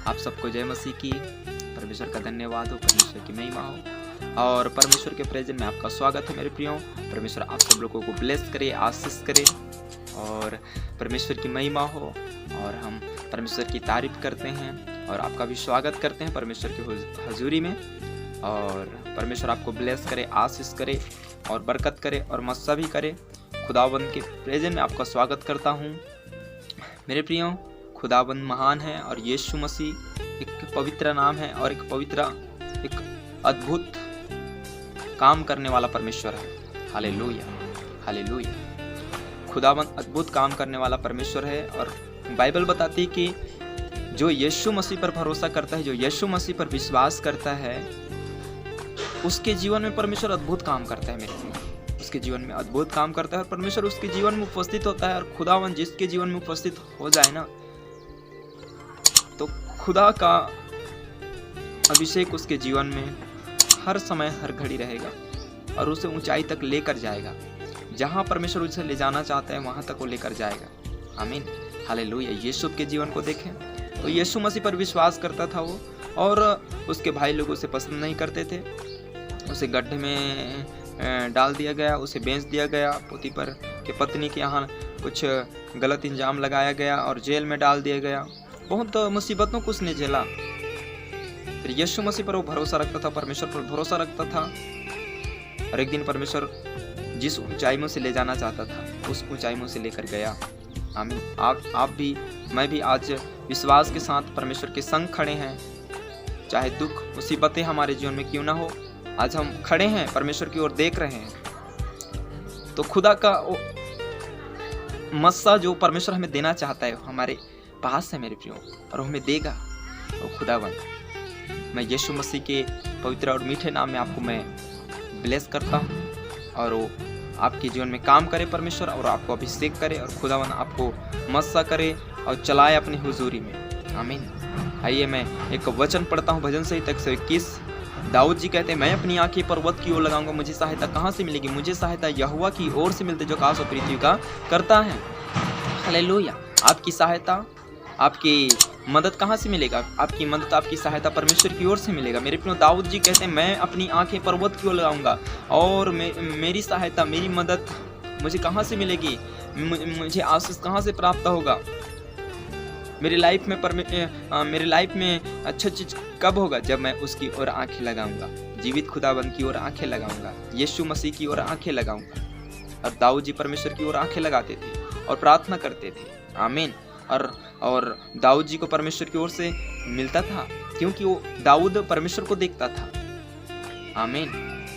आप सबको जय मसीह की। परमेश्वर का धन्यवाद हो, परमेश्वर की महिमा हो और परमेश्वर के प्रेजेंट में आपका स्वागत है मेरे प्रियो। परमेश्वर आप सब लोगों को ब्लेस करे, आशीष करे और परमेश्वर की महिमा हो। और हम परमेश्वर की तारीफ करते हैं और आपका भी स्वागत करते हैं परमेश्वर की हजूरी में। और परमेश्वर आपको ब्लेस करे, आशीष करे और बरकत करे और मस्सा भी करे। खुदावंद के प्रेजेंट में आपका स्वागत करता हूँ मेरे प्रियो। खुदावंद महान है और यीशु मसीह एक पवित्र नाम है और एक अद्भुत काम करने वाला परमेश्वर है। Hallelujah, hallelujah. खुदावंद अद्भुत काम करने वाला परमेश्वर है और बाइबल बताती है कि जो यीशु मसीह पर भरोसा करता है, जो यीशु मसीह पर विश्वास करता है, उसके जीवन में परमेश्वर अद्भुत काम करता है मेरे प्रियो। उसके जीवन में अद्भुत काम करता है और परमेश्वर उसके जीवन में उपस्थित होता है। और खुदावंद जिसके जीवन में उपस्थित हो जाए ना, तो खुदा का अभिषेक उसके जीवन में हर समय हर घड़ी रहेगा और उसे ऊंचाई तक लेकर जाएगा। जहां परमेश्वर उसे ले जाना चाहता है वहां तक वो लेकर जाएगा। आमीन, हालेलुया। यीशु के जीवन को देखें तो यीशु मसीह पर विश्वास करता था वो, और उसके भाई लोग उसे पसंद नहीं करते थे। उसे गड्ढे में डाल दिया गया, उसे बेच दिया गया, पोतीफर के पत्नी के यहाँ कुछ गलत इंजाम लगाया गया और जेल में डाल दिया गया। बहुत मुसीबतों को उसने झेला। फिर यीशु मसीह पर वो भरोसा रखता था, परमेश्वर पर भरोसा रखता था और एक दिन परमेश्वर जिस ऊंचाई में उसे ले जाना चाहता था उस ऊंचाई में उसे लेकर गया। आमीन। आप भी, मैं भी आज विश्वास के साथ परमेश्वर के संग खड़े हैं। चाहे दुख मुसीबतें हमारे जीवन में क्यों ना हो, आज हम खड़े हैं, परमेश्वर की ओर देख रहे हैं। तो खुदा का मस्सा जो परमेश्वर हमें देना चाहता है हमारे पास है मेरे प्रियो, और हमें देगा वो खुदावंद। मैं यीशु मसीह के पवित्र और मीठे नाम में आपको मैं ब्लेस करता हूँ और वो आपके जीवन में काम करे परमेश्वर, और आपको अभिषेक करे और खुदावंद आपको मस्सा करे और चलाए अपनी हुजूरी में। आमीन। आइए मैं एक वचन पढ़ता हूँ, भजन संहिता 121। दाऊद जी कहते हैं, मैं अपनी आंखें पर्वत की ओर लगाऊंगा, मुझे सहायता कहाँ से मिलेगी? मुझे सहायता यहोवा की ओर से मिलती जो आकाश और पृथ्वी का करता है। हालेलुया। आपकी सहायता, आपकी मदद कहाँ से मिलेगा? आपकी मदद, आपकी सहायता परमेश्वर की ओर से मिलेगा मेरे प्रियो। दाऊद जी कहते हैं, मैं अपनी आंखें पर्वत की ओर लगाऊंगा और मेरी सहायता, मेरी मदद मुझे कहाँ से मिलेगी? मुझे आशीष कहाँ से प्राप्त होगा? मेरी लाइफ में अच्छा चीज कब होगा? जब मैं उसकी ओर आंखें लगाऊंगा, जीवित खुदाबंद की ओर आंखें लगाऊंगा, यीशु मसीह की ओर आंखें लगाऊंगा। और दाऊद जी परमेश्वर की ओर आंखें लगाते थे और प्रार्थना करते थे। आमीन। और दाऊद जी को परमेश्वर की ओर से मिलता था क्योंकि वो दाऊद परमेश्वर को देखता था। आमीन।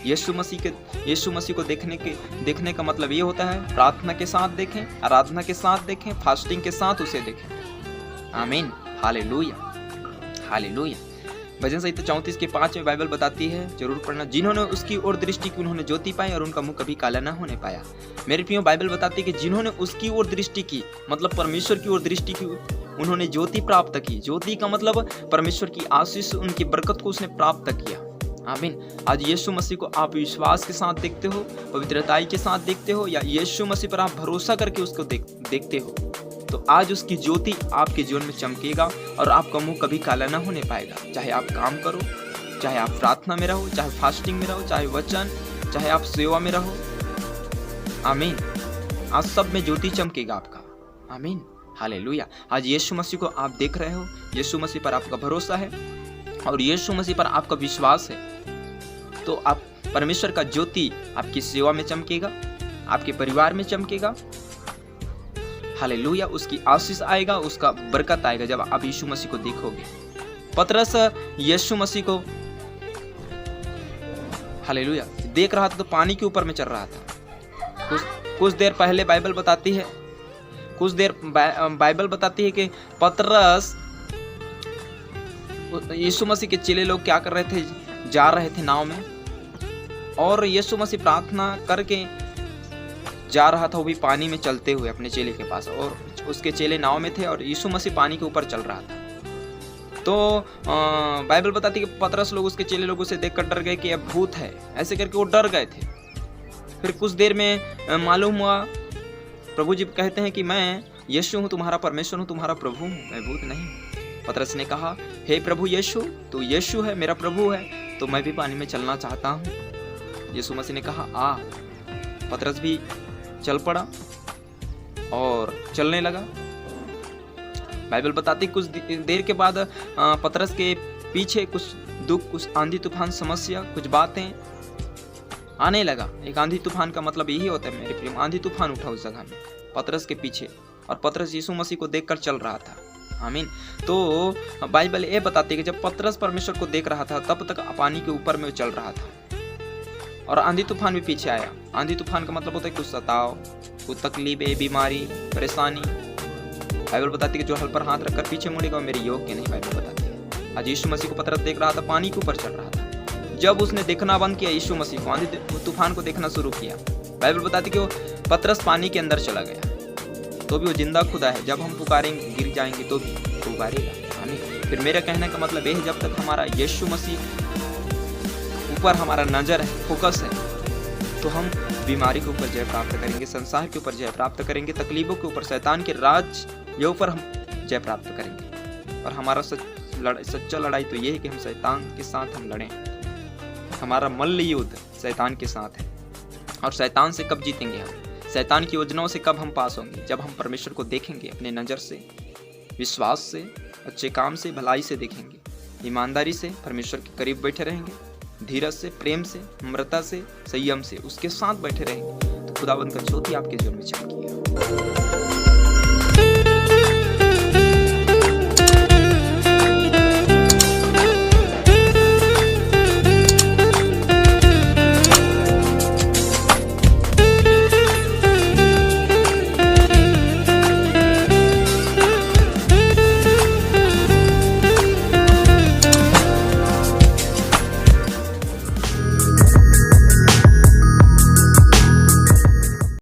यीशु मसीह को देखने का मतलब ये होता है, प्रार्थना के साथ देखें, आराधना के साथ देखें, फास्टिंग के साथ उसे देखें। आमीन, हालेलुया, हालेलुया। भजन संहिता 34 के 5 में बाइबल बताती है, जरूर पढ़ना, जिन्होंने उसकी ओर दृष्टि की उन्होंने ज्योति पाई और उनका मुंह कभी काला न होने पाया। मेरे प्रियो, बाइबल बताती है कि जिन्होंने उसकी ओर दृष्टि की, मतलब परमेश्वर की ओर दृष्टि की, उन्होंने ज्योति प्राप्त की। ज्योति का मतलब परमेश्वर की आशीष, उनकी बरकत को उसने प्राप्त किया। आमीन। आज यीशु मसीह को आप विश्वास के साथ देखते हो, पवित्रताई के साथ देखते हो, या यीशु मसीह पर आप भरोसा करके उसको देखते हो, तो आज उसकी ज्योति आपके जीवन में चमकेगा और आपका मुंह कभी काला ना होने पाएगा। चाहे आप काम करो, चाहे आप प्रार्थना में रहो, चाहे फास्टिंग में रहो, चाहे वचन, चाहे आप सेवा में रहो। आमीन। आज सब में ज्योति चमकेगा आपका। आमीन, हालेलुया। आज यीशु मसीह को आप देख रहे हो, यीशु मसीह पर आपका भरोसा है और यीशु मसीह पर आपका विश्वास है, तो आप परमेश्वर का ज्योति आपकी सेवा में चमकेगा, आपके परिवार में चमकेगा। हालेलुया। उसकी आशीष आएगा, उसका बरकत आएगा जब आप यीशु मसीह को देखोगे। पतरस यीशु मसीह को, हालेलुया, देख रहा था तो पानी के ऊपर में चल रहा था। कुछ देर पहले बाइबल बताती है कि पतरस, यीशु मसीह के चेले लोग क्या कर रहे थे? जा रहे थे नाव में, और यीशु मसीह प्रार्थना करके जा रहा था, वो भी पानी में चलते हुए अपने चेले के पास, और उसके चेले नाव में थे और यीशु मसीह पानी के ऊपर चल रहा था। तो बाइबल बताती है कि पतरस लोग, उसके चेले लोग उसे देखकर डर गए कि अब भूत है, ऐसे करके वो डर गए थे। फिर कुछ देर में मालूम हुआ, प्रभु जी कहते हैं कि मैं यीशु हूँ, तुम्हारा परमेश्वर हूँ, तुम्हारा प्रभु हूँ, मैं भूत नहीं। पतरस ने कहा, हे प्रभु यीशु, तू यीशु है, मेरा प्रभु है, तो मैं भी पानी में चलना चाहता हूँ। यीशु मसीह ने कहा, आ। पतरस भी चल पड़ा और चलने लगा। बाइबल बताती कुछ देर के बाद पतरस के पीछे कुछ दुख, कुछ आंधी तूफान, समस्या, कुछ बातें आने लगा। एक आंधी तूफान का मतलब यही होता है मेरे प्रिय, आंधी तूफान उठा उस जगह में पतरस के पीछे, और पतरस यीशु मसीह को देखकर चल रहा था। आमीन। तो बाइबल ये बताती है कि जब पतरस परमेश्वर को देख रहा था तब तक पानी के ऊपर में चल रहा था, और आंधी तूफान भी पीछे आया। आंधी तूफान का मतलब होता है कुछ सताव, कुछ तकलीफें, बीमारी, परेशानी। बाइबल बताती है कि जो हल पर हाथ रखकर पीछे मुड़ेगा वो मेरे योग्य नहीं। बाइबल बताती है आज यीशु मसीह को पतरस देख रहा था, पानी के ऊपर चल रहा था। जब उसने देखना बंद किया यीशु मसीह को, आंधी तूफान को देखना शुरू किया, बाइबल बताती है कि वो पतरस पानी के अंदर चला गया। तो भी वो जिंदा खुदा है, जब हम पुकारेंगे गिर जाएंगे तो भी पुकारेगा। आमीन। फिर मेरा कहने का मतलब ये है, जब तक हमारा यीशु मसीह ऊपर हमारा नजर है, फोकस है, तो हम बीमारी के ऊपर जय प्राप्त करेंगे, संसार के ऊपर जय प्राप्त करेंगे, तकलीफों के ऊपर, शैतान के राज ये ऊपर हम जय प्राप्त करेंगे। और हमारा सच्चा लड़ाई तो ये है कि हम शैतान के साथ हम लड़ें। हमारा मल्ल युद्ध शैतान के साथ है। और शैतान से कब जीतेंगे हम? शैतान की योजनाओं से कब हम पास होंगे? जब हम परमेश्वर को देखेंगे अपने नज़र से, विश्वास से, अच्छे काम से, भलाई से देखेंगे, ईमानदारी से परमेश्वर के करीब बैठे रहेंगे, धीरज से, प्रेम से, नम्रता से, संयम से उसके साथ बैठे रहेंगे, तो खुदावंद का ज्योति आपके जीवन में चमकेगा।